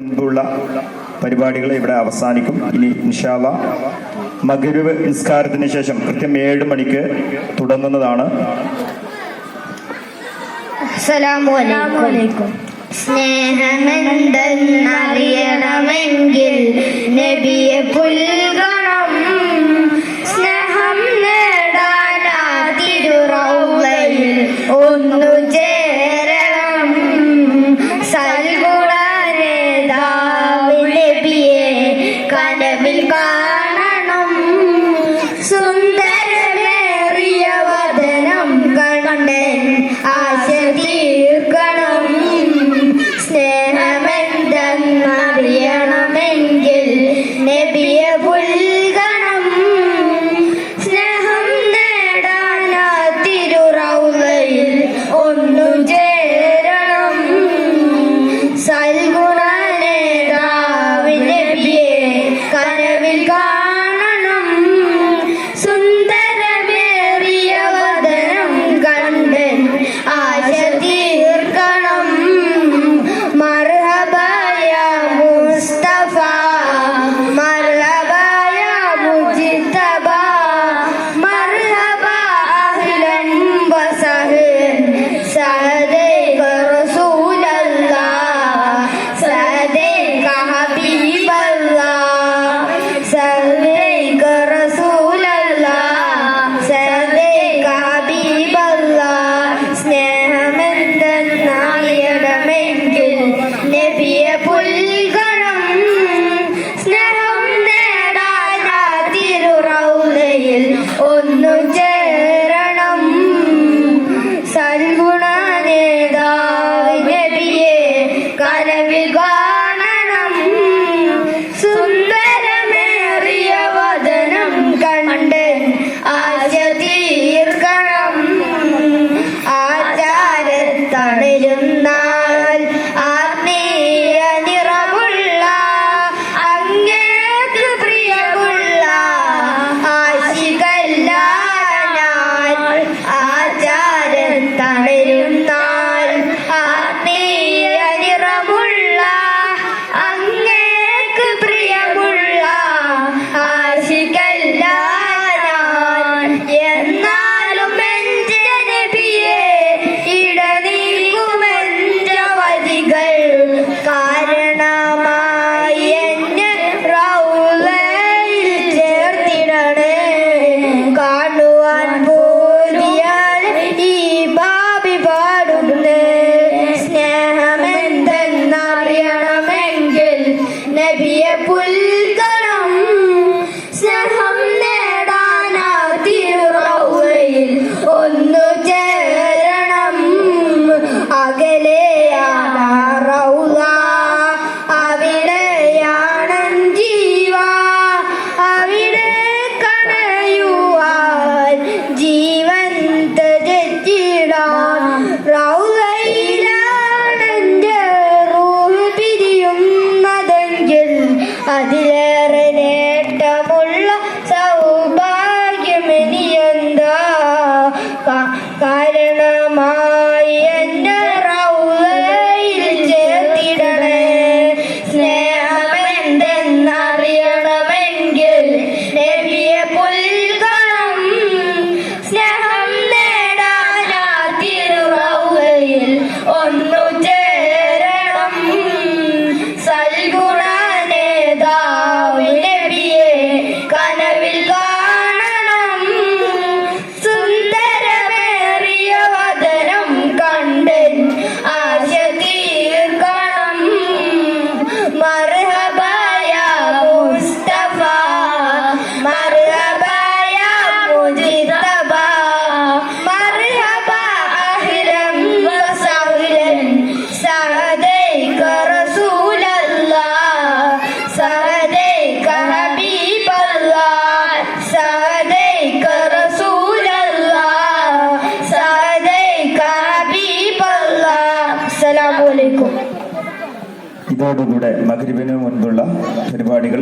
മുൻപുള്ള പരിപാടികൾ ഇവിടെ അവസാനിക്കും. ഇനി ഇൻഷാ അല്ലാഹ് മഗ്‌രിബ് നിസ്കാരത്തിന് ശേഷം കൃത്യം 7 മണിക്ക് തുടങ്ങുന്നതാണ്. അസ്സലാമു അലൈക്കും. സ്നേഹമെന്തെന്നറിയണമെങ്കിൽ നബിയെ പുൽകണം. സ്നേഹം നേടാനാ തിരുറൗളയിൽ ഒന്നു ചേരണം. സൽഗുണനേതാവ് നബിയെ കനവിൽ കാണണം. സുന്ദരമേറിയ വദനം കണ്ട് ആശ തീർക്കണം. സ്നേഹമെന്തെന്നറിയണമെങ്കിൽ നബിയെ പുൽകണം. സ്നേഹം നേടാനാ തിരുറൗളയിൽ ഒന്നു ചേരണം. സൽഗുണനേതാവ് നബിയെ കനവിൽ കാണണം. സുന്ദരമേറിയ വദനം കണ്ട് ആശ തീർക്കണം. മർഹബ യാ മുസ്തഫ, മർഹബ യാ മുജ്തബ, മർഹബ അഹ്ലൻ വസഹ്ലൻ സഅദൈക റസൂലല്ലാഹ്, സഅദൈക ഹബീബല്ലാഹ്, സഅദൈക റസൂലല്ലാഹ്, സഅദൈക ഹബീബല്ലാഹ്. സ്നേഹമെന്തെന്നറിയണമെങ്കിൽ നബിയെ പുൽകണം. സ്നേഹം നേടാനാ തിരുറൗളയിൽ ഒന്നു ചേരണം. സൽഗുണനേതാവ് നബിയെ കനവിൽ കാണണം. സുന്ദരമേറിയ വദനം കണ്ട് ആശ തീർക്കണം. ആചാരത്തണരുന്നാൽ ആത്മീയ നിറമുള്ള അങ്ങേക്ക് പ്രിയമുള്ള ആശികല്ല ഞാൻ. ആചാരത്തണരുന്നാൽ ആത്മീയ നിറമുള്ള അങ്ങേക്ക് പ്രിയമുള്ള ആശികല്ല ഞാൻ. എന്നാലും എന്റെ നബിയെ ഇടനീക്കുമെന്റെ വരികൾ കാരണമായി എന്നെ റൗളയിൽ ചേർത്തിടണേ. കാണുവാൻ പോലിയാണ് ഈ ബാബി പാടുന്നേ. സ്നേഹമെന്തെന്നറിയണമെങ്കിൽ നബിയെ പുൽകണം. സ്നേഹം നേടാനാ തിരുറൗളയിൽ ഒന്നു ചേരണം. അകലെയാണ് റൗള, അവിടെയാണ് ജീവ, അവിടെ കണയുവാൻ ജീവൻ ത്യജിച്ചിടാൻ. റൗളയിലാണെന്റെ റൂഹ് പിരിയുന്നതെങ്കിൽ അതിലേറെ നേട്ടമുള്ള സൗഭാഗ്യമിനിയെന്താ. കാരണമായി എന്നെ റൗളയിൽ ചേർത്തിടണേ. സ്നേഹമെന്തെന്നറിയണമെങ്കിൽ നബിയെ പുൽകണം. സ്നേഹം നേടാനാ തിരുറൗളയിൽ ഒന്നു ചേരണം. സൽഗുണനേതാവ് നബിയെ കനവിൽ കാണണം. സുന്ദരമേറിയ വദനം കണ്ട് ആശ തീർക്കണം. മർഹബ യാ മുസ്തഫ, മർഹബ യാ മുജ്തബ, മർഹബ അഹ്ലൻ വസഹ്ലൻ സഅദൈക റസൂലല്ലാഹ്, സഅദൈക ഹബീബല്ലാഹ്, സഅദൈക റസൂലല്ലാഹ്, സഅദൈക ഹബീബല്ലാഹ്. അസ്സലാമു അലൈക്കും. ഇതോടുകൂടെ മഗ്‌രിബിന് മുൻപുള്ള പരിപാടികൾ